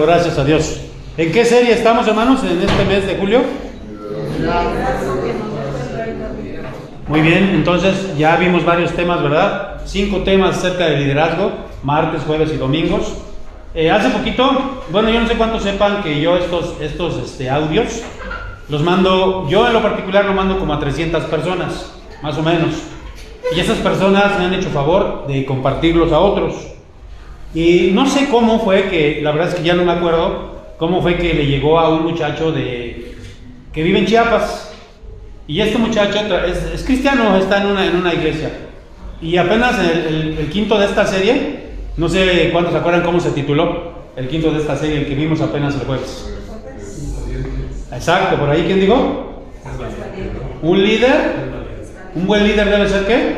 Gracias a Dios. ¿En qué serie estamos, hermanos, en este mes de julio? Muy bien, entonces ya vimos varios temas, ¿verdad? 5 temas acerca del liderazgo, martes, jueves y domingos. Hace poquito, bueno, yo no sé cuántos sepan que yo estos audios los mando, yo en lo particular lo mando como a 300 personas, más o menos. Y esas personas me han hecho favor de compartirlos a otros. Y no sé cómo fue que, la verdad es que ya no me acuerdo, cómo fue que le llegó a un muchacho que vive en Chiapas. Y este muchacho es cristiano, está en una iglesia. Y apenas el quinto de esta serie, no sé cuántos se acuerdan cómo se tituló, el quinto de esta serie, el que vimos apenas el jueves. Exacto, por ahí, ¿quién dijo? Un líder, un buen líder debe ser ¿qué?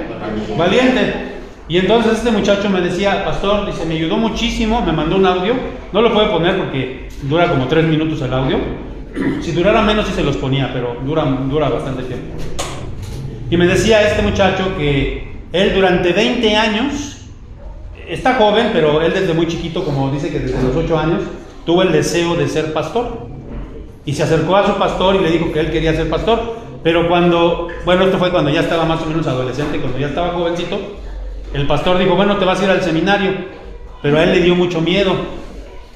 Valiente. Y entonces este muchacho me decía, pastor, dice, me ayudó muchísimo, me mandó un audio, no lo puede poner porque dura como 3 minutos el audio, si durara menos sí se los ponía, pero dura bastante tiempo. Y me decía este muchacho que él durante 20 años, está joven, pero él desde muy chiquito, como dice que desde los 8 años, tuvo el deseo de ser pastor. Y se acercó a su pastor y le dijo que él quería ser pastor, pero esto fue cuando ya estaba más o menos adolescente, cuando ya estaba jovencito. El pastor dijo, bueno, te vas a ir al seminario, pero a él le dio mucho miedo.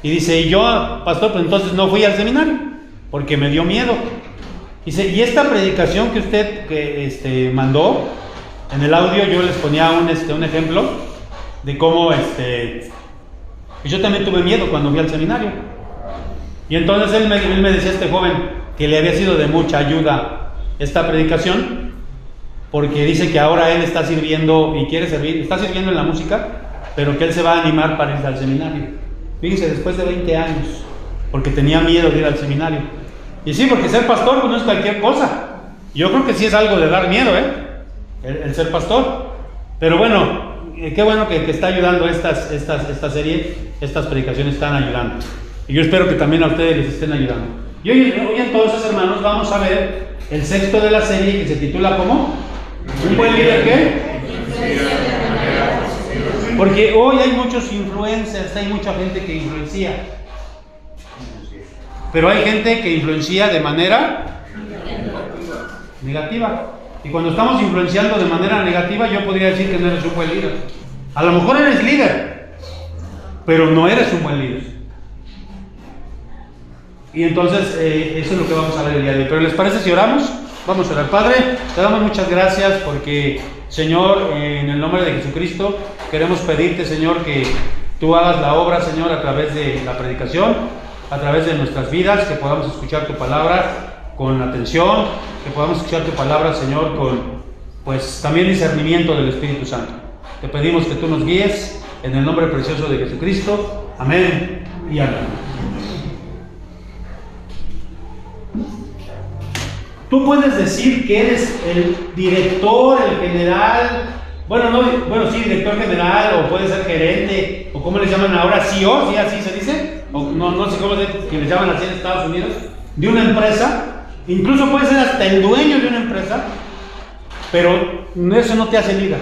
Y dice, y yo, pastor, pues entonces no fui al seminario, porque me dio miedo. Dice, y esta predicación que usted mandó, en el audio yo les ponía un ejemplo de cómo, yo también tuve miedo cuando fui al seminario. Y entonces él me decía, este joven, que le había sido de mucha ayuda esta predicación, porque dice que ahora él está sirviendo y quiere servir, está sirviendo en la música, pero que él se va a animar para ir al seminario. Fíjense, después de 20 años, porque tenía miedo de ir al seminario. Y sí, porque ser pastor pues no es cualquier cosa. Yo creo que sí es algo de dar miedo, el ser pastor. Pero bueno, qué bueno que está ayudando esta serie, estas predicaciones están ayudando. Y yo espero que también a ustedes les estén ayudando. Y hoy entonces, hermanos, vamos a ver el sexto de la serie que se titula ¿cómo? ¿Un buen líder qué? Porque hoy hay muchos influencers, hay mucha gente que influencia. Pero hay gente que influencia de manera negativa. Y cuando estamos influenciando de manera negativa, yo podría decir que no eres un buen líder. A lo mejor eres líder, pero no eres un buen líder. Y entonces eso es lo que vamos a ver el día de hoy. Pero ¿les parece si oramos? Vamos a orar. Padre, te damos muchas gracias porque, Señor, en el nombre de Jesucristo, queremos pedirte, Señor, que tú hagas la obra, Señor, a través de la predicación, a través de nuestras vidas, que podamos escuchar tu palabra con atención, que podamos escuchar tu palabra, Señor, con, pues, también discernimiento del Espíritu Santo. Te pedimos que tú nos guíes en el nombre precioso de Jesucristo. Amén y amén. Tú puedes decir que eres el director, el general, sí, director general, o puede ser gerente, o como les llaman ahora, CEO, ¿sí? Así se dice, o no sé cómo se dice, que les llaman así en Estados Unidos, de una empresa, incluso puede ser hasta el dueño de una empresa, pero eso no te hace líder.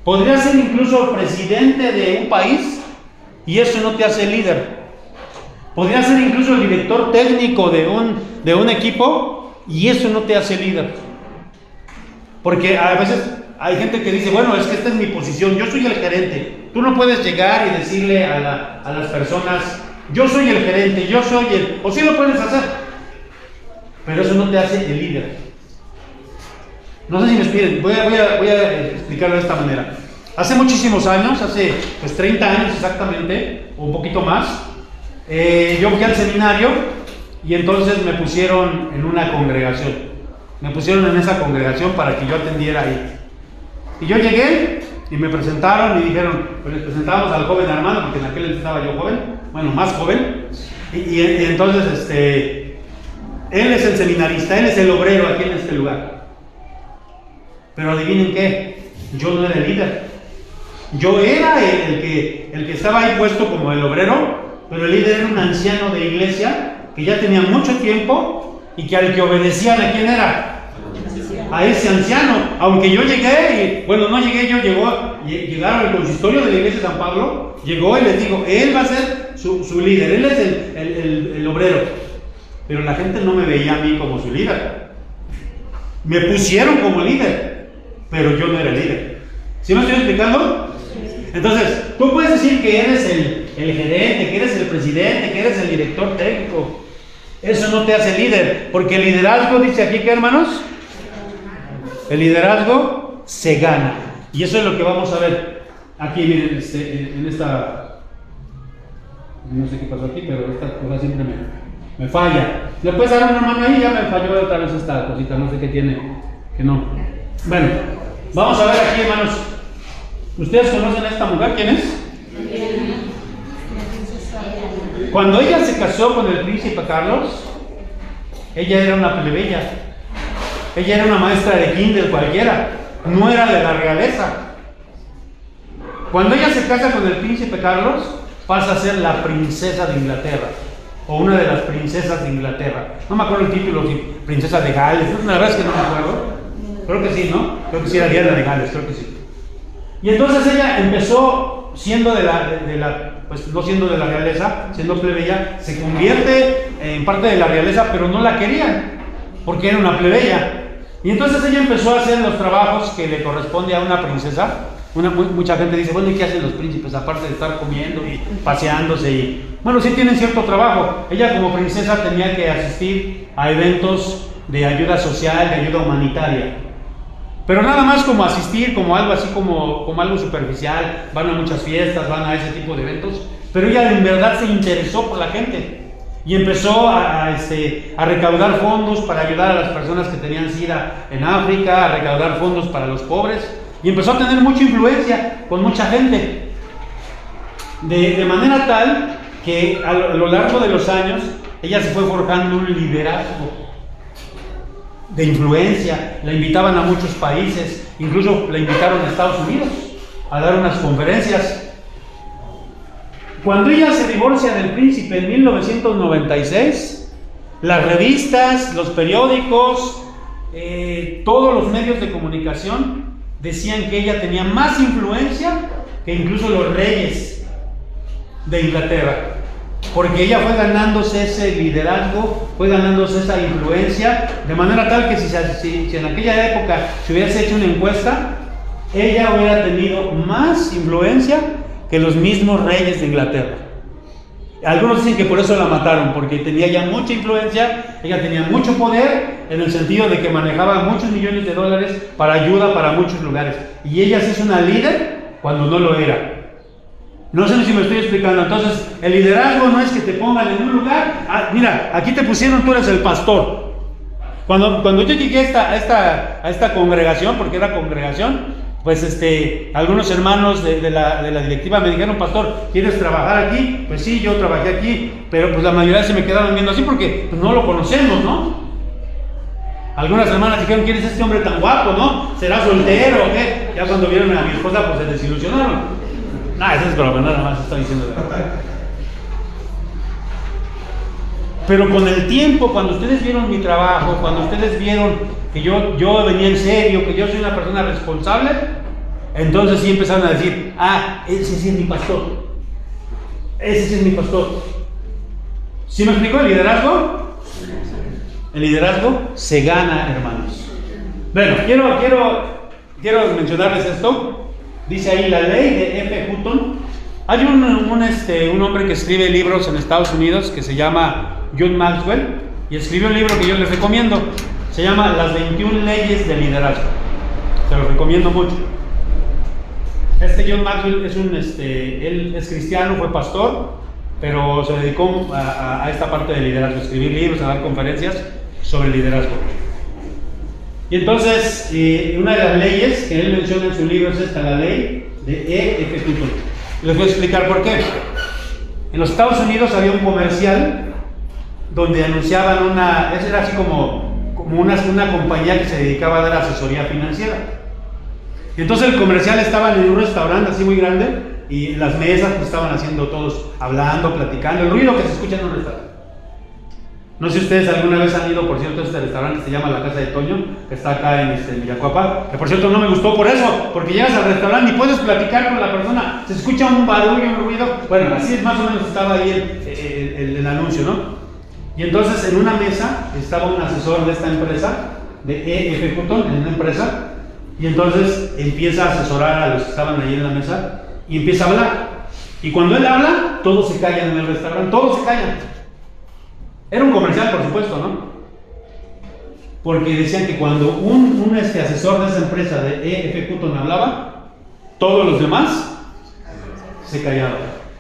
Podría ser incluso presidente de un país, y eso no te hace líder. Podría ser incluso el director técnico de un equipo, y eso no te hace líder. Porque a veces hay gente que dice, bueno, es que esta es mi posición, yo soy el gerente. Tú no puedes llegar y decirle a las personas, yo soy el gerente, yo soy el... O sí lo puedes hacer, pero eso no te hace el líder. No sé si me piden, voy a explicarlo de esta manera. Hace muchísimos años, hace 30 años exactamente, o un poquito más, yo fui al seminario. Y entonces me pusieron en una congregación. Me pusieron en esa congregación para que yo atendiera ahí. Y yo llegué y me presentaron y dijeron, pues les presentamos al joven Armando, porque en aquel entonces estaba yo joven, bueno, más joven. Y entonces él es el seminarista, él es el obrero aquí en este lugar. Pero adivinen qué, yo no era el líder. Yo era el que estaba ahí puesto como el obrero, pero el líder era un anciano de iglesia que ya tenía mucho tiempo y que al que obedecían, ¿a quién era? A ese anciano. Aunque yo llegué, no llegué yo, llegaron al consistorio de la iglesia de San Pablo, llegó y les dijo, él va a ser su líder, él es el obrero, pero la gente no me veía a mí como su líder. Me pusieron como líder, pero yo no era líder. ¿Sí me estoy explicando? Entonces, tú puedes decir que eres el gerente, que eres el presidente, que eres el director técnico. Eso no te hace líder, porque el liderazgo, dice aquí, ¿qué, hermanos? El liderazgo se gana. Y eso es lo que vamos a ver aquí, miren, en esta... No sé qué pasó aquí, pero esta cosa siempre me falla. ¿Le puedes dar una mano ahí? Ya me falló otra vez esta cosita, no sé qué tiene, que no. Bueno, vamos a ver aquí, hermanos. ¿Ustedes conocen a esta mujer? ¿Quién es? Cuando ella se casó con el príncipe Carlos, ella era una plebeya. Ella era una maestra de kinder cualquiera, no era de la realeza. Cuando ella se casa con el príncipe Carlos, pasa a ser la princesa de Inglaterra, o una de las princesas de Inglaterra. No me acuerdo el título, si princesa de Gales, la verdad es que no me acuerdo. Creo que sí, ¿no? Creo que sí era Diana de Gales, creo que sí. Y entonces ella empezó siendo pues no siendo de la realeza, siendo plebeya, se convierte en parte de la realeza, pero no la querían, porque era una plebeya. Y entonces ella empezó a hacer los trabajos que le corresponde a una princesa. Mucha gente dice, bueno, ¿y qué hacen los príncipes? Aparte de estar comiendo y paseándose y... Bueno, sí tienen cierto trabajo. Ella como princesa tenía que asistir a eventos de ayuda social, de ayuda humanitaria. Pero nada más como asistir, como algo así, como algo superficial. Van a muchas fiestas, van a ese tipo de eventos. Pero ella en verdad se interesó por la gente. Y empezó a recaudar fondos para ayudar a las personas que tenían SIDA en África, a recaudar fondos para los pobres. Y empezó a tener mucha influencia con mucha gente. De manera tal que a lo largo de los años, ella se fue forjando un liderazgo de influencia. La invitaban a muchos países, incluso la invitaron a Estados Unidos a dar unas conferencias. Cuando ella se divorcia del príncipe en 1996, las revistas, los periódicos, todos los medios de comunicación decían que ella tenía más influencia que incluso los reyes de Inglaterra, porque ella fue ganándose ese liderazgo, fue ganándose esa influencia, de manera tal que si en aquella época se hubiese hecho una encuesta, ella hubiera tenido más influencia que los mismos reyes de Inglaterra. Algunos dicen que por eso la mataron, porque tenía ya mucha influencia, ella tenía mucho poder, en el sentido de que manejaba muchos millones de dólares para ayuda para muchos lugares, y ella se hizo una líder cuando no lo era. No sé si me estoy explicando. Entonces, el liderazgo no es que te pongan en un lugar, mira, aquí te pusieron, tú eres el pastor. Cuando yo llegué a esta congregación, porque era congregación, pues algunos hermanos de la directiva me dijeron, pastor, ¿quieres trabajar aquí? Pues sí, yo trabajé aquí, pero pues la mayoría se me quedaron viendo así porque pues, no lo conocemos, ¿no? Algunas hermanas dijeron, ¿quién es este hombre tan guapo, no? ¿Será soltero o qué? Ya cuando vieron a mi esposa, pues se desilusionaron. Eso es broma, nada más estoy diciendo de verdad. Pero con el tiempo, cuando ustedes vieron mi trabajo, cuando ustedes vieron que yo venía en serio, que yo soy una persona responsable, entonces sí empezaron a decir, ese sí es mi pastor. Ese sí es mi pastor. ¿Sí me explicó el liderazgo? El liderazgo se gana, hermanos. Bueno, quiero mencionarles esto. Dice ahí la ley de F. Hutton. Hay un hombre que escribe libros en Estados Unidos que se llama John Maxwell, y escribió un libro que yo les recomiendo. Se llama Las 21 leyes del liderazgo. Se lo recomiendo mucho. John Maxwell él es cristiano, fue pastor, pero se dedicó a esta parte del liderazgo, a escribir libros, a dar conferencias sobre liderazgo. Y entonces, una de las leyes que él menciona en su libro es esta, la ley de F. Hutton. Les voy a explicar por qué. En los Estados Unidos había un comercial donde anunciaban era así como una compañía que se dedicaba a dar asesoría financiera. Y entonces el comercial estaba en un restaurante así muy grande, y las mesas pues, estaban haciendo todos, hablando, platicando, el ruido que se escucha en un restaurante. No sé si ustedes alguna vez han ido, por cierto, a este restaurante que se llama La Casa de Toño, que está acá en Villacuapa, que por cierto no me gustó por eso, porque llegas al restaurante y puedes platicar con la persona, se escucha un barullo, un ruido. Bueno, así más o menos estaba ahí el anuncio, ¿no? Y entonces en una mesa estaba un asesor de esta empresa, de EF Hutton, en una empresa, y entonces empieza a asesorar a los que estaban ahí en la mesa y empieza a hablar. Y cuando él habla, todos se callan en el restaurante, todos se callan. Era un comercial, por supuesto, ¿no? Porque decían que cuando un asesor de esa empresa de EF Hutton hablaba, todos los demás se callaban.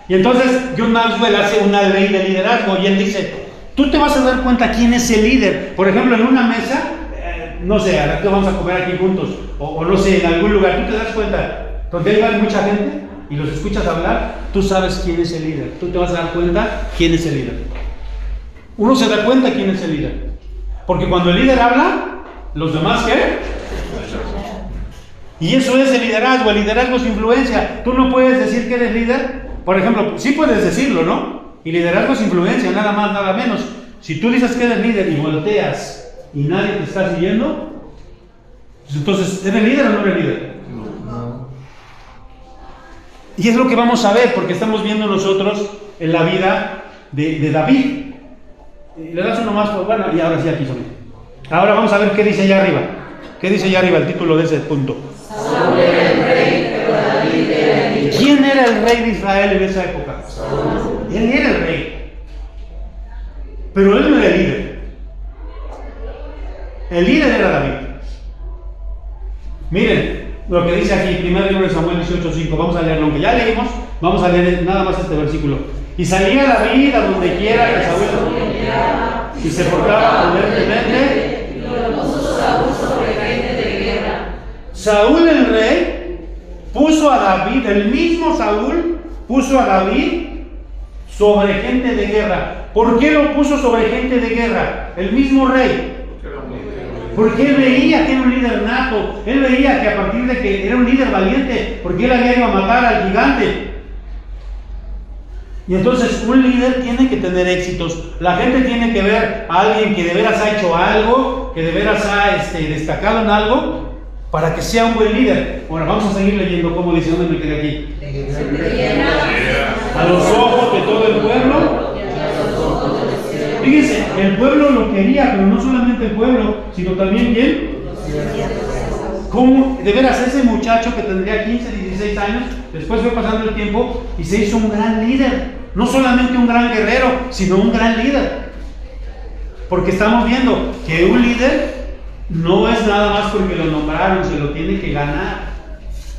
Y entonces John Maxwell hace una ley de liderazgo y él dice, tú te vas a dar cuenta quién es el líder. Por ejemplo, en una mesa, no sé, ahora que vamos a comer aquí juntos, o no sé, en algún lugar, tú te das cuenta, donde hay mucha gente y los escuchas hablar, tú sabes quién es el líder. Tú te vas a dar cuenta quién es el líder. Uno se da cuenta quién es el líder. Porque cuando el líder habla, ¿los demás qué? Y eso es el liderazgo. El liderazgo es influencia. Tú no puedes decir que eres líder. Por ejemplo, sí puedes decirlo, ¿no? Y liderazgo es influencia, nada más, nada menos. Si tú dices que eres líder y volteas y nadie te está siguiendo, pues entonces, ¿eres líder o no eres líder? No. Y es lo que vamos a ver, porque estamos viendo nosotros en la vida de David. Le das uno más, pues bueno, y ahora sí aquí son. Ahora vamos a ver qué dice allá arriba. ¿Qué dice allá arriba el título de ese punto? Saúl era el rey, pero David era el líder. ¿Quién era el rey de Israel en esa época? Saúl. Él era el rey. Pero él no era el líder. El líder era David. Miren lo que dice aquí, 1 libro de Samuel 18:5. Vamos a leerlo, aunque ya leímos, vamos a leer nada más este versículo. Y salía David a donde quiera que Saúl y se portaba prudentemente. Y lo puso Saúl sobre gente de guerra. Saúl el rey puso a David, el mismo Saúl puso a David sobre gente de guerra. ¿Por qué lo puso sobre gente de guerra? El mismo rey. Porque él veía que era un líder nato. Él veía que a partir de que era un líder valiente, porque él había ido a matar al gigante. Y entonces un líder tiene que tener éxitos. La gente tiene que ver a alguien que de veras ha hecho algo, que de veras ha destacado en algo, para que sea un buen líder. Bueno, vamos a seguir leyendo cómo dice, ¿dónde me quedé aquí? A los ojos de todo el pueblo. Fíjense, el pueblo lo quería, pero no solamente el pueblo, sino también ¿quién? ¿Cómo? De veras, ese muchacho que tendría 15, 16 años, después fue pasando el tiempo y se hizo un gran líder. No solamente un gran guerrero, sino un gran líder. Porque estamos viendo que un líder no es nada más porque lo nombraron, se lo tiene que ganar.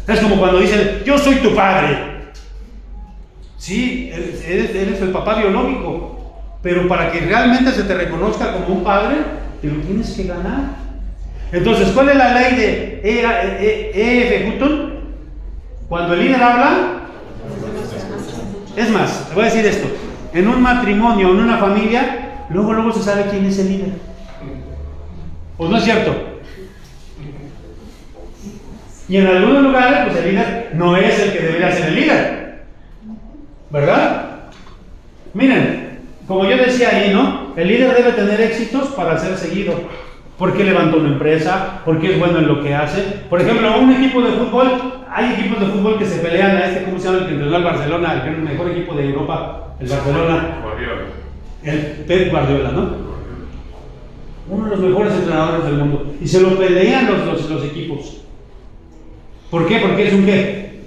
Es como cuando dicen, yo soy tu padre. Sí, eres el papá biológico, pero para que realmente se te reconozca como un padre, te lo tienes que ganar. Entonces, ¿cuál es la ley de EF Hutton? Cuando el líder habla, es más, te voy a decir esto, en un matrimonio, en una familia, luego se sabe quién es el líder. ¿O no es cierto? Y en algunos lugares, pues el líder no es el que debería ser el líder, ¿verdad? Miren, como yo decía ahí, ¿no? El líder debe tener éxitos para ser seguido. ¿Por qué levantó una empresa? ¿Por qué es bueno en lo que hace? Por ejemplo, un equipo de fútbol, hay equipos de fútbol que se pelean a ¿cómo se llama el que entrenó al Barcelona? El que es el mejor equipo de Europa, el Barcelona. El Pep Guardiola, ¿no? Uno de los mejores entrenadores del mundo. Y se lo pelean los equipos. ¿Por qué? Porque es un qué.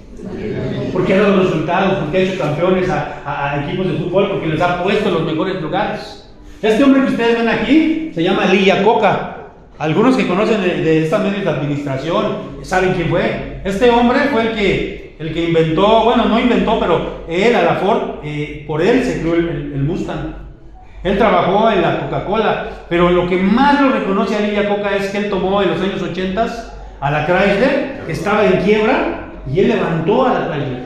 Porque ha dado resultados, porque ha hecho campeones a equipos de fútbol, porque les ha puesto en los mejores lugares. Este hombre que ustedes ven aquí se llama Lee Iacocca. Algunos que conocen de estas medios de administración saben quién fue. Este hombre fue el que inventó, bueno, no inventó, pero él, a la Ford, por él se creó el Mustang. Él trabajó en la Coca-Cola, pero lo que más lo reconoce a Lee Iacocca es que él tomó en los años 80 a la Chrysler, que estaba en quiebra, y él levantó a la Chrysler.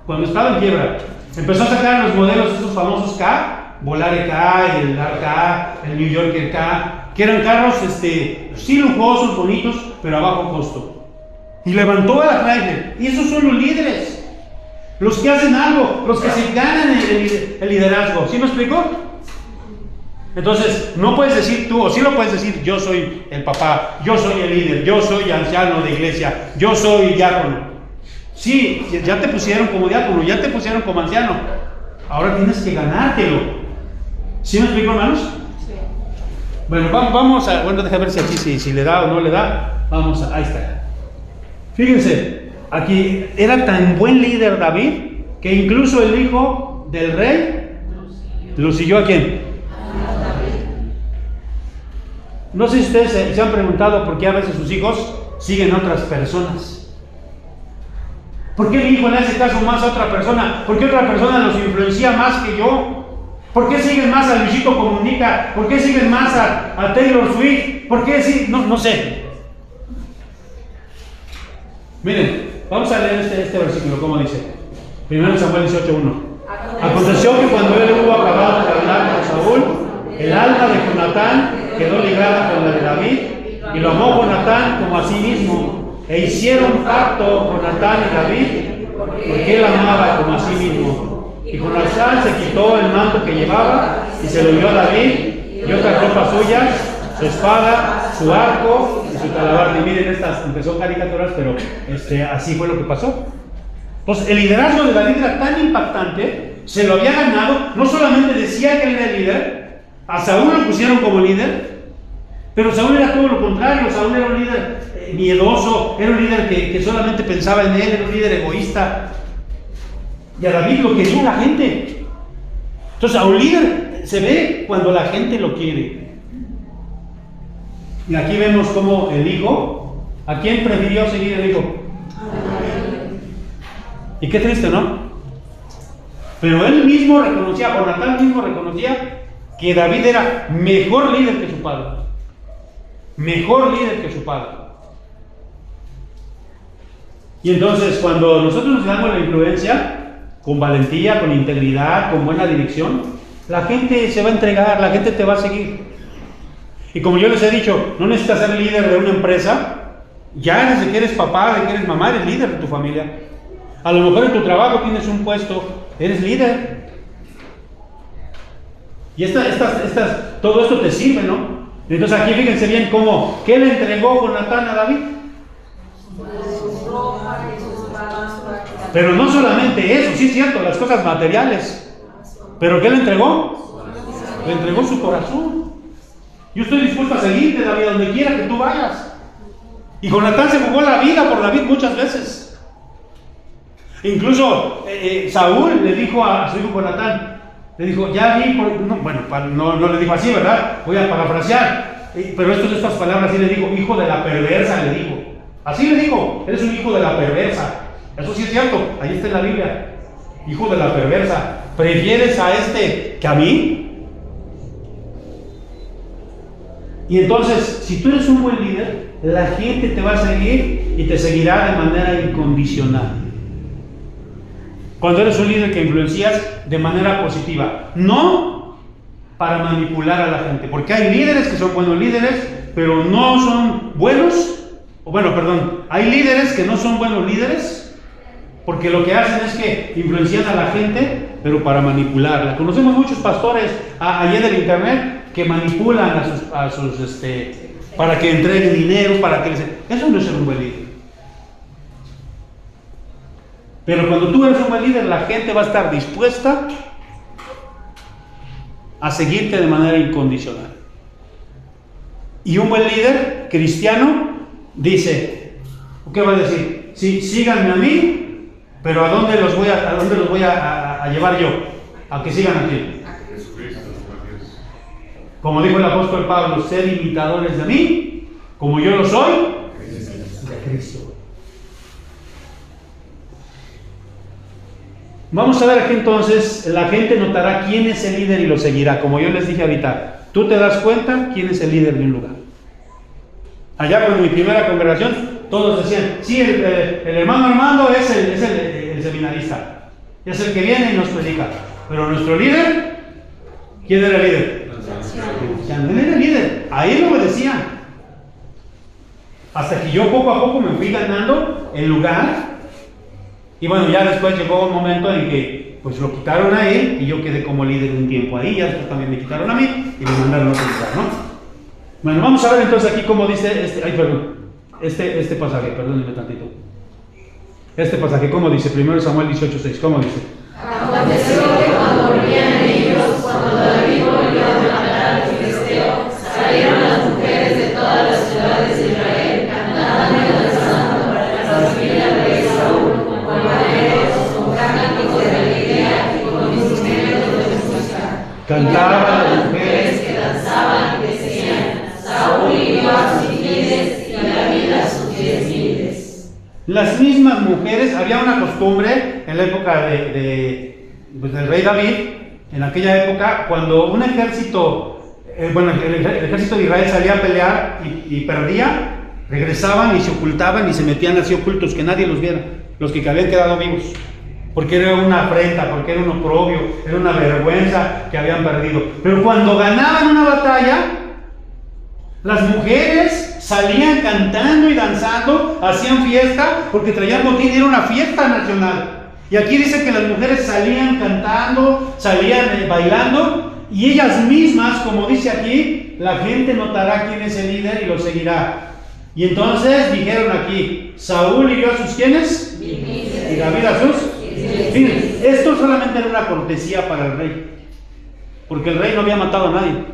Cuando estaba en quiebra, empezó a sacar los modelos, esos famosos K, Volare K, el K, el New Yorker K, que eran carros sí lujosos, bonitos, pero a bajo costo. Y levantó a la Chrysler. Y esos son los líderes, los que hacen algo, los que se ganan el liderazgo. ¿Sí me explico? Entonces, no puedes decir tú, o sí lo puedes decir, yo soy el papá, yo soy el líder, yo soy anciano de iglesia, yo soy diácono. Sí, ya te pusieron como diácono, ya te pusieron como anciano. Ahora tienes que ganártelo. ¿Sí me explico, hermanos? Sí. Bueno, vamos a, bueno, déjame ver si aquí si le da o no le da. Vamos a, ahí está. Fíjense, aquí era tan buen líder David, que incluso el hijo del rey lo siguió ¿a quién? No sé si ustedes se han preguntado por qué a veces sus hijos siguen a otras personas. ¿Por qué mi hijo le hace caso más a otra persona? ¿Por qué otra persona los influencia más que yo? ¿Por qué siguen más a Luisito Comunica? ¿Por qué siguen más a Taylor Swift? ¿Por qué sí? No sé. Miren, vamos a leer este versículo, ¿cómo dice? 1 Samuel 18:1. Aconteció que cuando él hubo acabado de hablar con Saúl, el alma de Jonatán quedó ligada con la de David, y lo amó Jonatán como a sí mismo, e hicieron pacto Jonatán y David, porque él amaba como a sí mismo. Y Jonatán se quitó el manto que llevaba y se lo dio a David, y otras ropas suyas, su espada, su arco y su talabarta. Y miren, estas empezó caricaturas, pero así fue lo que pasó. Entonces, el liderazgo de David era tan impactante, se lo había ganado. No solamente decía que él era el líder, a Saúl lo pusieron como líder, pero Saúl era todo lo contrario. Saúl era un líder miedoso, era un líder que solamente pensaba en él, era un líder egoísta. Y a David lo quería la gente. Entonces, a un líder se ve cuando la gente lo quiere. Y aquí vemos cómo el hijo, ¿a quién prefirió seguir el hijo? Y qué triste, ¿no? Pero él mismo reconocía, Jonatán mismo reconocía que David era mejor líder que su padre. Mejor líder que su padre. Y entonces, cuando nosotros nos damos la influencia, con valentía, con integridad, con buena dirección, la gente se va a entregar, la gente te va a seguir. Y como yo les he dicho, no necesitas ser líder de una empresa. Ya desde que eres papá, desde que eres mamá, eres líder de tu familia. A lo mejor en tu trabajo tienes un puesto, eres líder. Y todo esto te sirve, ¿no? Entonces aquí fíjense bien cómo, ¿qué le entregó Jonatán a David? Pero no solamente eso, sí es cierto, las cosas materiales. ¿Pero qué le entregó? Le entregó su corazón. Yo estoy dispuesto a seguirte, David, donde quiera que tú vayas. Y Jonatán se jugó la vida por David muchas veces. Incluso Saúl le dijo a su hijo Jonatán, le dijo, ya vi, no le dijo así, ¿verdad? Voy a parafrasear. Pero estas palabras sí le dijo, hijo de la perversa, le dijo. Así le dijo, eres un hijo de la perversa. Eso sí es cierto, ahí está en la Biblia. Hijo de la perversa. ¿Prefieres a este que a mí? Y entonces, si tú eres un buen líder, la gente te va a seguir y te seguirá de manera incondicional. Cuando eres un líder que influencias de manera positiva, no para manipular a la gente, porque hay líderes que son buenos líderes, pero no son buenos, hay líderes que no son buenos líderes, porque lo que hacen es que influencian a la gente, pero para manipularla. Conocemos muchos pastores allá en el internet que manipulan a sus para que entreguen dinero, eso no es ser un buen líder. Pero cuando tú eres un buen líder, la gente va a estar dispuesta a seguirte de manera incondicional. Y un buen líder cristiano dice, ¿qué va a decir? Sí, síganme a mí, pero ¿a dónde los voy a llevar yo? ¿A que sigan a quién? Como dijo el apóstol Pablo, sed imitadores de mí, como yo lo soy de Cristo. Vamos a ver aquí entonces, la gente notará quién es el líder y lo seguirá. Como yo les dije ahorita, tú te das cuenta quién es el líder de un lugar. Allá con mi primera congregación, todos decían, sí, el hermano Armando es el seminarista, es el que viene y nos predica. Pero nuestro líder, ¿quién era el líder? Él era el líder, a él lo obedecían. Hasta que yo poco a poco me fui ganando el lugar. Y bueno, ya después llegó un momento en que pues lo quitaron a él y yo quedé como líder un tiempo ahí, ya después también me quitaron a mí y me mandaron a otro lugar, ¿no? Bueno, vamos a ver entonces aquí cómo dice este pasaje, perdónenme tantito. Este pasaje, ¿cómo dice? 1 Samuel 18:6, ¿cómo dice? Aconteció que cuando volvían ellos, cuando David volvió a matar al filisteo, salieron las mujeres de todas las ciudades de Israel, cantando y danzando para recibir al rey Saúl, con panderos, con cánticos de alegría y con instrumentos de música. Cantaban las mujeres que danzaban y decían: Saúl hirió a sus miles y David a sus 10,000. Las mismas mujeres, había una costumbre en la época pues del rey David, en aquella época, cuando un ejército, el ejército de Israel salía a pelear y perdía, regresaban y se ocultaban y se metían así ocultos, que nadie los viera, los que habían quedado vivos, porque era una afrenta, porque era un oprobio, era una vergüenza que habían perdido. Pero cuando ganaban una batalla, las mujeres salían cantando y danzando, hacían fiesta, porque traían botín, era una fiesta nacional. Y aquí dice que las mujeres salían cantando, salían bailando, y ellas mismas, como dice aquí, la gente notará quién es el líder y lo seguirá. Y entonces dijeron aquí, Saúl hirió a sus ¿quiénes? Y David a sus. Miren, esto solamente era una cortesía para el rey, porque el rey no había matado a nadie.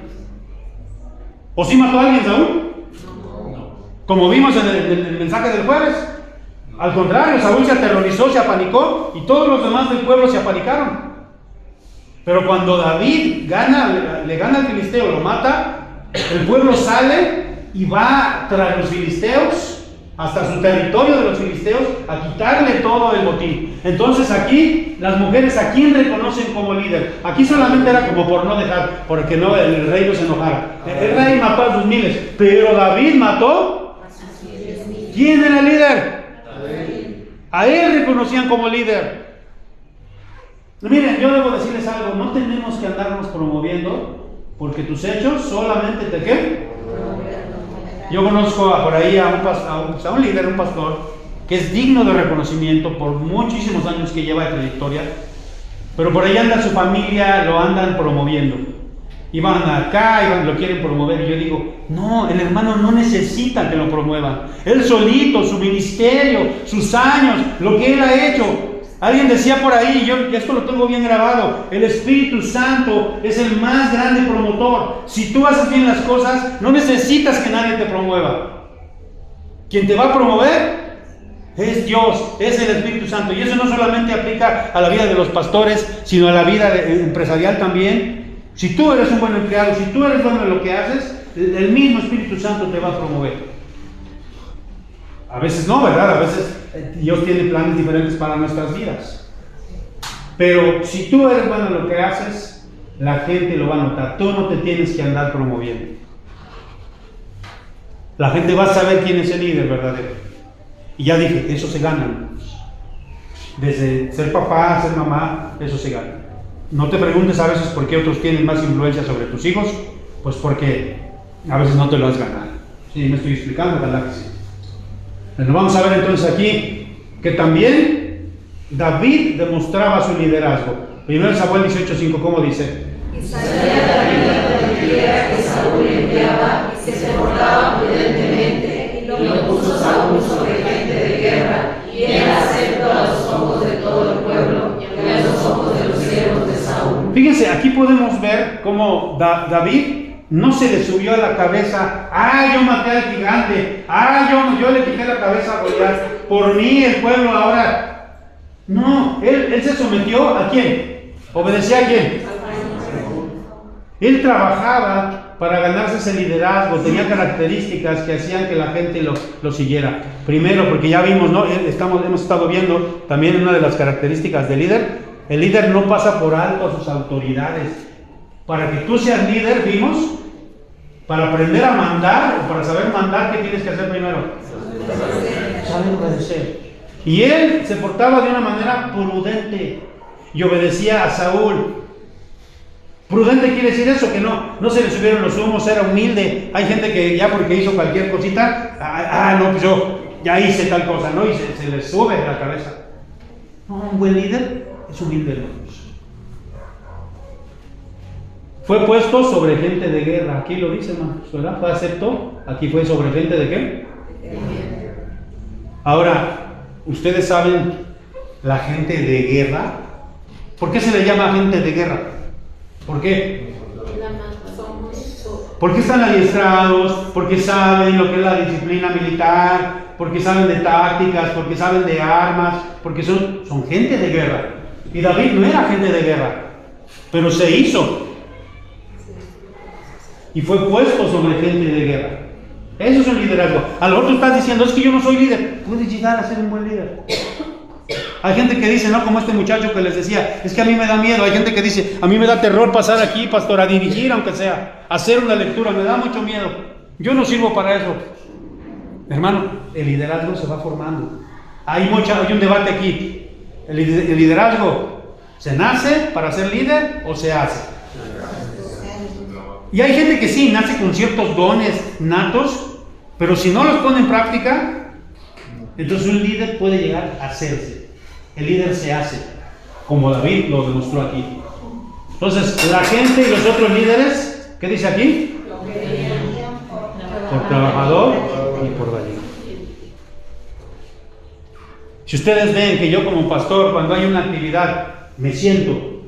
¿O sí mató a alguien Saúl? Como vimos en el mensaje del jueves. Al contrario, Saúl se aterrorizó, se apanicó y todos los demás del pueblo se apanicaron. Pero cuando David le gana al filisteo, lo mata, el pueblo sale y va tras los filisteos hasta su territorio de los filisteos a quitarle todo el botín. Entonces aquí las mujeres, ¿a quién reconocen como líder? Aquí solamente era como por no dejar, porque no, el rey no se enojara. El rey mató a sus miles, pero David mató. ¿Quién era el líder? A él reconocían como líder. Miren, yo debo decirles algo, no tenemos que andarnos promoviendo, porque tus hechos solamente te ¿qué? Yo conozco por ahí a un líder, un pastor, que es digno de reconocimiento por muchísimos años que lleva de trayectoria, pero por ahí anda su familia, lo andan promoviendo. Y van acá, lo quieren promover, y yo digo, no, el hermano no necesita que lo promuevan. Él solito, su ministerio, sus años, lo que él ha hecho. Alguien decía por ahí, yo esto lo tengo bien grabado, el Espíritu Santo es el más grande promotor. Si tú haces bien las cosas, no necesitas que nadie te promueva. Quien te va a promover es Dios, es el Espíritu Santo. Y eso no solamente aplica a la vida de los pastores, sino a la vida empresarial también. Si tú eres un buen empleado, si tú eres bueno en lo que haces, el mismo Espíritu Santo te va a promover. A veces no, ¿verdad? A veces Dios tiene planes diferentes para nuestras vidas. Pero si tú eres bueno en lo que haces, la gente lo va a notar. Tú no te tienes que andar promoviendo. La gente va a saber quién es el líder verdadero. Y ya dije, eso se gana. Desde ser papá, ser mamá, eso se gana. No te preguntes a veces por qué otros tienen más influencia sobre tus hijos, pues porque a veces no te lo has ganado. Sí, me estoy explicando, ¿verdad que sí? Bueno, vamos a ver entonces aquí que también David demostraba su liderazgo. 1 Samuel 18:5, ¿cómo dice? Y salía David a donde quiera que Saúl enviaba y se portaba prudentemente, y lo puso Saúl sobre gente de guerra, y era acepto a los ojos de todo el pueblo y a los ojos de los siervos de Saúl. Fíjense, aquí podemos ver cómo David no se le subió a la cabeza, yo maté al gigante, yo le quité la cabeza a Goliat, por mí el pueblo ahora. No, él se sometió ¿a quién? ¿Obedecía a quién? Él trabajaba para ganarse ese liderazgo, tenía características que hacían que la gente lo siguiera. Primero, porque ya vimos, ¿no? Hemos estado viendo también una de las características del líder. El líder no pasa por alto a sus autoridades. Para que tú seas líder, vimos, para aprender a mandar, o para saber mandar, ¿qué tienes que hacer primero? Saber obedecer. Y él se portaba de una manera prudente y obedecía a Saúl. Prudente quiere decir eso, que no se le subieron los humos, era humilde. Hay gente que ya porque hizo cualquier cosita, no, pues yo ya hice tal cosa, ¿no? Y se le sube la cabeza. No, un buen líder es humilde, hermanos. Fue puesto sobre gente de guerra. Aquí lo dice, hermanos, ¿verdad? Fue acepto. Aquí fue sobre gente de qué. Ahora, ustedes saben, la gente de guerra. ¿Por qué se le llama gente de guerra? ¿Por qué? Porque están adiestrados, porque saben lo que es la disciplina militar, porque saben de tácticas, porque saben de armas, porque son gente de guerra. Y David no era gente de guerra, pero se hizo. Y fue puesto sobre gente de guerra. Eso es un liderazgo. A lo mejor tú estás diciendo, es que yo no soy líder. Puedes llegar a ser un buen líder. Hay gente que dice, no, como este muchacho que les decía, es que a mí me da miedo. Hay gente que dice, a mí me da terror pasar aquí, pastor, a dirigir, aunque sea, a hacer una lectura, me da mucho miedo. Yo no sirvo para eso. Hermano, el liderazgo se va formando. Hay un debate aquí. El liderazgo, ¿se nace para ser líder o se hace? Y hay gente que sí, nace con ciertos dones natos, pero si no los pone en práctica, entonces un líder puede llegar a hacerse. El líder se hace, como David lo demostró aquí. Entonces, la gente y los otros líderes, ¿qué dice aquí? Por trabajador y por valiente. Si ustedes ven que yo como pastor, cuando hay una actividad, me siento,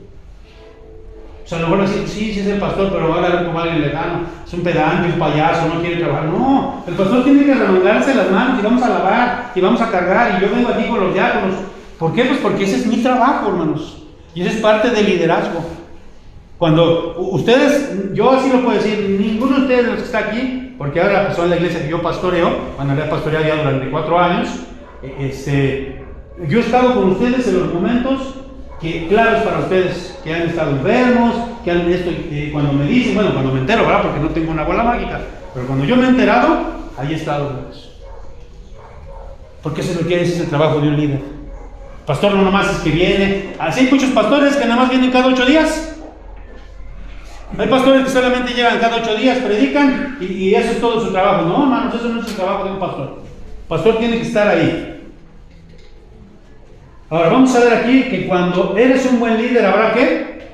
o sea, a lo mejor decir, sí es el pastor, pero va a hablar como alguien lejano, es un pedante, un payaso, no quiere trabajar. No, el pastor tiene que remangarse las manos y vamos a lavar y vamos a cargar, y yo vengo aquí con los diáconos. ¿Por qué? Pues porque ese es mi trabajo, hermanos, y ese es parte del liderazgo. Cuando ustedes, yo así lo puedo decir, ninguno de ustedes los que está aquí, porque ahora pues, son la iglesia que yo pastoreo, cuando había pastoreado ya durante 4 años, yo he estado con ustedes en los momentos que claros para ustedes, que han estado enfermos, que han esto, cuando me dicen, bueno, cuando me entero, ¿verdad? Porque no tengo una bola mágica, pero cuando yo me he enterado, ahí he estado. Porque eso es lo que es el trabajo de un líder. Pastor no nomás es que viene, así hay muchos pastores que nada más vienen cada 8 días. Hay pastores que solamente llegan cada 8 días, predican y eso es todo su trabajo. No, hermanos, eso no es el trabajo de un pastor. El pastor tiene que estar ahí. Ahora vamos a ver aquí que cuando eres un buen líder, ¿habrá qué?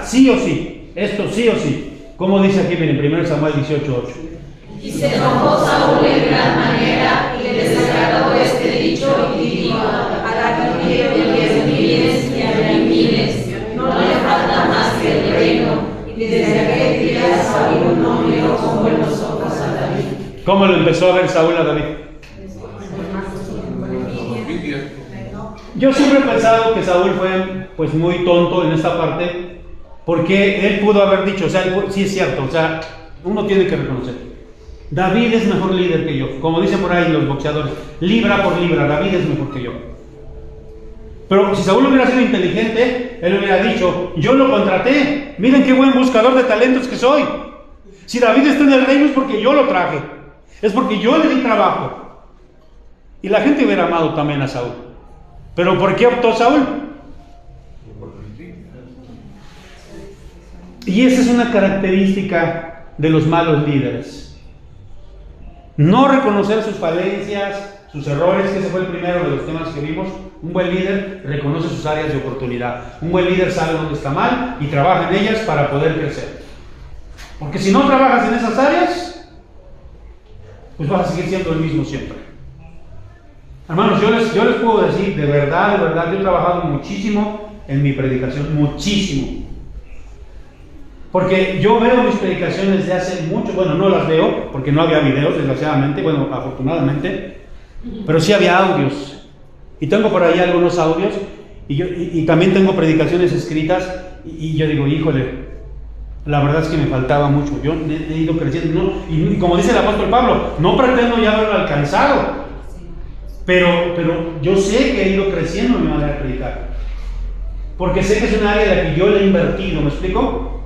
Sí o sí. Esto sí o sí. ¿Cómo dice aquí? Miren, 1 Samuel 18:8. Y se enojó Saúl en gran manera y le desagradó este dicho y dijo: a la que quiero 10,000 y a 10,000, no le falta más que el reino. Y desde aquel día Saúl no miró con buenos ojos a David. ¿Cómo lo empezó a ver Saúl a David? Yo siempre he pensado que Saúl fue pues muy tonto en esta parte, porque él pudo haber dicho, o sea, sí es cierto, o sea, uno tiene que reconocer, David es mejor líder que yo, como dicen por ahí los boxeadores, libra por libra, David es mejor que yo. Pero si Saúl hubiera sido inteligente, él hubiera dicho, yo lo contraté, miren qué buen buscador de talentos que soy. Si David está en el reino es porque yo lo traje, es porque yo le di trabajo. Y la gente hubiera amado también a Saúl. ¿Pero por qué optó Saúl? Y esa es una característica de los malos líderes. No reconocer sus falencias, sus errores, que ese fue el primero de los temas que vimos. Un buen líder reconoce sus áreas de oportunidad. Un buen líder sabe dónde está mal y trabaja en ellas para poder crecer. Porque si no trabajas en esas áreas, pues vas a seguir siendo el mismo siempre. Hermanos, yo les puedo decir, de verdad, yo he trabajado muchísimo en mi predicación, muchísimo. Porque yo veo mis predicaciones de hace mucho, bueno, no las veo, porque no había videos, desgraciadamente, bueno, afortunadamente, pero sí había audios. Y tengo por ahí algunos audios, y también tengo predicaciones escritas, y yo digo, híjole, la verdad es que me faltaba mucho. Yo he ido creciendo, ¿no? Y como dice el apóstol Pablo, no pretendo ya haberlo alcanzado. Pero yo sé que he ido creciendo en mi manera de predicar. Porque sé que es un área de la que yo le he invertido, ¿me explico?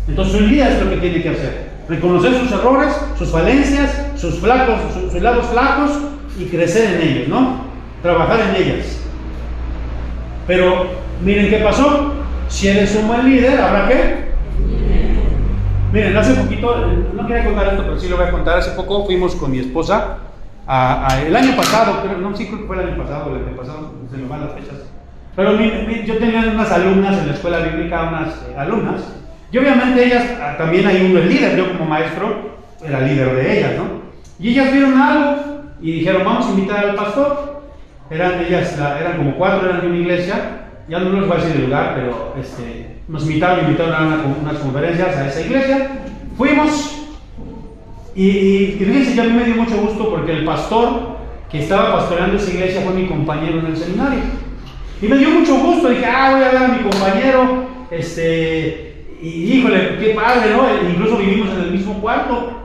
Entonces un líder es lo que tiene que hacer. Reconocer sus errores, sus falencias, sus lados flacos y crecer en ellos, ¿no? Trabajar en ellas. Pero miren qué pasó. Si eres un buen líder, ¿habrá qué? Miren, hace poquito, no quería contar esto, pero sí lo voy a contar. Hace poco fuimos con mi esposa el año pasado, no, sí creo que fue el año pasado, se me van las fechas. Pero yo tenía unas alumnas en la escuela bíblica, unas alumnas, y obviamente ellas, también hay uno el líder, yo como maestro era líder de ellas, ¿no? Y ellas vieron algo y dijeron, vamos a invitar al pastor. Eran como 4, eran de una iglesia, ya no les voy a decir el lugar, pero nos invitaron a unas conferencias a esa iglesia. Fuimos y fíjense que a mí me dio mucho gusto porque el pastor que estaba pastoreando esa iglesia fue mi compañero en el seminario. Y me dio mucho gusto, dije, voy a ver a mi compañero, y híjole, qué padre, ¿no? Incluso vivimos en el mismo cuarto.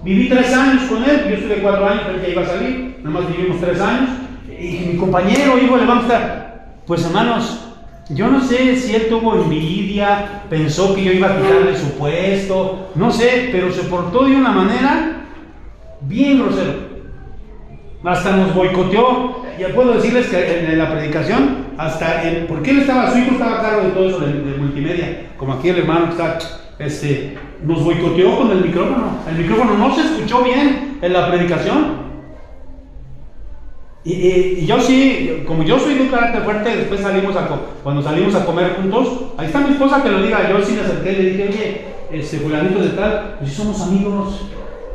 Viví 3 años con él, yo estuve 4 años, él ya iba a salir, nada más vivimos 3 años. Y mi compañero, híjole, vamos a estar. Pues hermanos, yo no sé si él tuvo envidia, pensó que yo iba a quitarle su puesto, no sé, pero se portó de una manera bien grosero. Hasta nos boicoteó. Ya puedo decirles que en la predicación, porque su hijo estaba a cargo de todo eso de multimedia, como aquí el hermano que está, nos boicoteó con el micrófono. El micrófono no se escuchó bien en la predicación. Y yo sí, como yo soy de un carácter fuerte, después cuando salimos a comer juntos, ahí está mi esposa que lo diga, yo sí me acerqué y le dije, oye, fulanito de tal, pues somos amigos,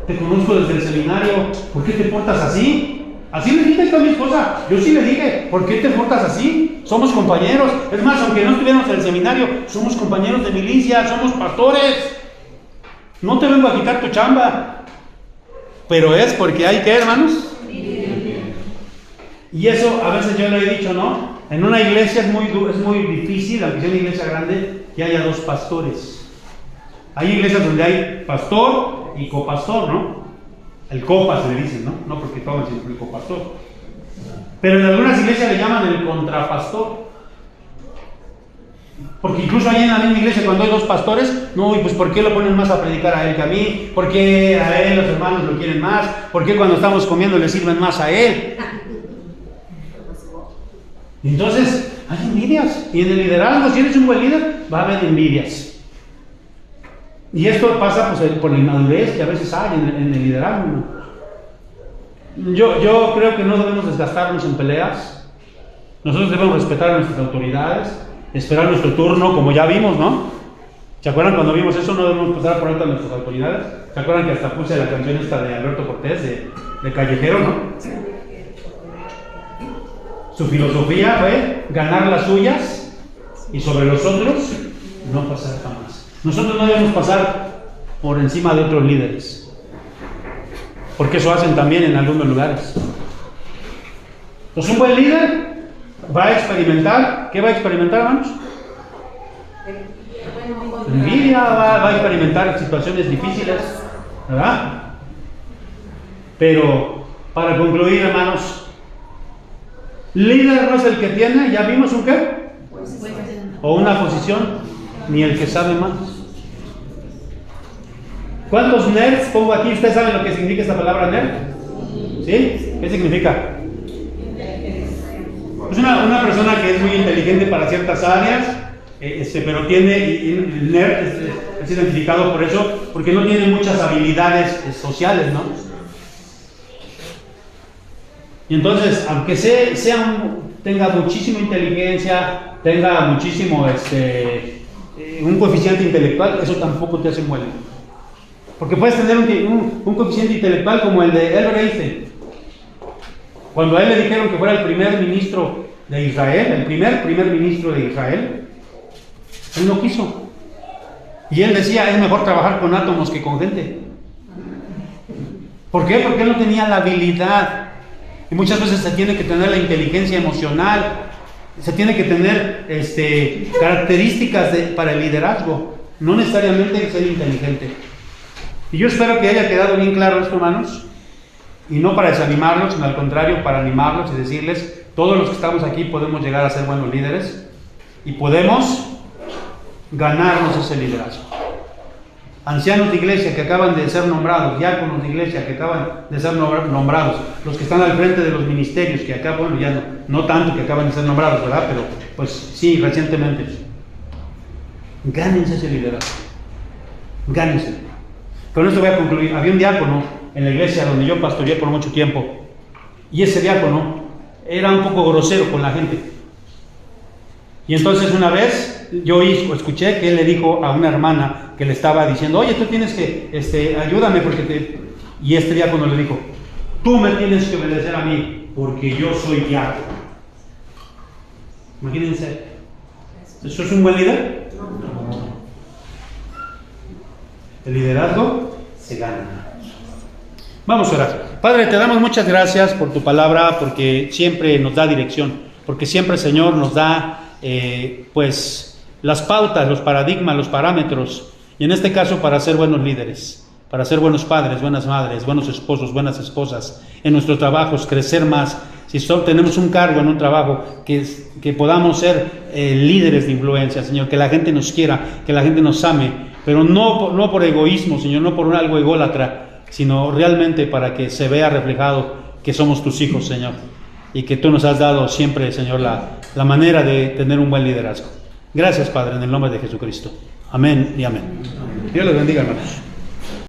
te conozco desde el seminario, ¿por qué te portas así? Así le dije a mi esposa, yo sí le dije, ¿por qué te portas así? Somos compañeros, es más, aunque no estuviéramos en el seminario, somos compañeros de milicia, somos pastores, no te vengo a quitar tu chamba, pero es porque hay que, hermanos. Y eso a veces yo le he dicho, ¿no? En una iglesia es muy difícil, aunque sea una iglesia grande, que haya 2 pastores. Hay iglesias donde hay pastor y copastor, ¿no? El copa se le dice, ¿no? No porque todos siempre el copastor. Pero en algunas iglesias le llaman el contrapastor. Porque incluso ahí en la misma iglesia, cuando hay 2 pastores, no, y pues ¿por qué lo ponen más a predicar a él que a mí? ¿Por qué a él los hermanos lo quieren más? ¿Por qué cuando estamos comiendo le sirven más a él? Entonces, hay envidias. Y en el liderazgo, si eres un buen líder, va a haber envidias. Y esto pasa pues, por la inmadurez que a veces hay en el liderazgo, ¿no? Yo creo que no debemos desgastarnos en peleas. Nosotros debemos respetar a nuestras autoridades, esperar nuestro turno, como ya vimos, ¿no? ¿Se acuerdan cuando vimos eso? No debemos pasar por alto a nuestras autoridades. ¿Se acuerdan que hasta puse la canción esta de Alberto Cortés, de Callejero, ¿no? Su filosofía fue ganar las suyas y sobre los otros no pasar jamás. Nosotros no debemos pasar por encima de otros líderes, porque eso hacen también en algunos lugares. Pues un buen líder va a experimentar, ¿qué va a experimentar, hermanos? Envidia, va a experimentar situaciones difíciles, ¿verdad? Pero para concluir, hermanos, líder no es el que tiene, ya vimos un qué, o una posición, ni el que sabe más. ¿Cuántos nerds pongo aquí? ¿Ustedes saben lo que significa esta palabra nerd? ¿Sí? ¿Qué significa? Es una persona que es muy inteligente para ciertas áreas, pero el nerd es identificado por eso, porque no tiene muchas habilidades sociales, ¿no? Y entonces, aunque tenga muchísima inteligencia, tenga muchísimo un coeficiente intelectual, eso tampoco te hace bueno. Porque puedes tener un coeficiente intelectual como el de Albert Einstein. Cuando a él le dijeron que fuera el primer ministro de Israel, el primer ministro de Israel, él no quiso. Y él decía, es mejor trabajar con átomos que con gente. ¿Por qué? Porque él no tenía la habilidad. Y muchas veces se tiene que tener la inteligencia emocional, se tiene que tener características para el liderazgo, no necesariamente ser inteligente. Y yo espero que haya quedado bien claro esto, hermanos, y no para desanimarlos, sino al contrario, para animarlos y decirles, todos los que estamos aquí podemos llegar a ser buenos líderes y podemos ganarnos ese liderazgo. Ancianos de iglesia que acaban de ser nombrados, diáconos de iglesia que acaban de ser nombrados, los que están al frente de los ministerios, que acá, bueno, ya no tanto que acaban de ser nombrados, ¿verdad? Pero, pues sí, recientemente. Gánense ese liderazgo. Gánense. Con esto voy a concluir. Había un diácono en la iglesia donde yo pastoreé por mucho tiempo, y ese diácono era un poco grosero con la gente. Y entonces una vez yo escuché que él le dijo a una hermana que le estaba diciendo, oye, tú tienes que, ayúdame porque te... Y este diácono le dijo, tú me tienes que obedecer a mí porque yo soy diácono. Imagínense, ¿eso es un buen líder? El liderazgo se gana. Vamos a orar. Padre, te damos muchas gracias por tu palabra, porque siempre nos da dirección, porque siempre, Señor, nos da pues las pautas, los paradigmas, los parámetros, y en este caso para ser buenos líderes, para ser buenos padres, buenas madres, buenos esposos, buenas esposas, en nuestros trabajos, crecer más. Si tenemos un cargo en un trabajo, que podamos ser líderes de influencia, Señor, que la gente nos quiera, que la gente nos ame, pero no por egoísmo, Señor, no por algo ególatra, sino realmente para que se vea reflejado que somos tus hijos, Señor, y que tú nos has dado siempre, Señor, la manera de tener un buen liderazgo. Gracias, Padre, en el nombre de Jesucristo. Amén y amén. Dios les bendiga, hermanos.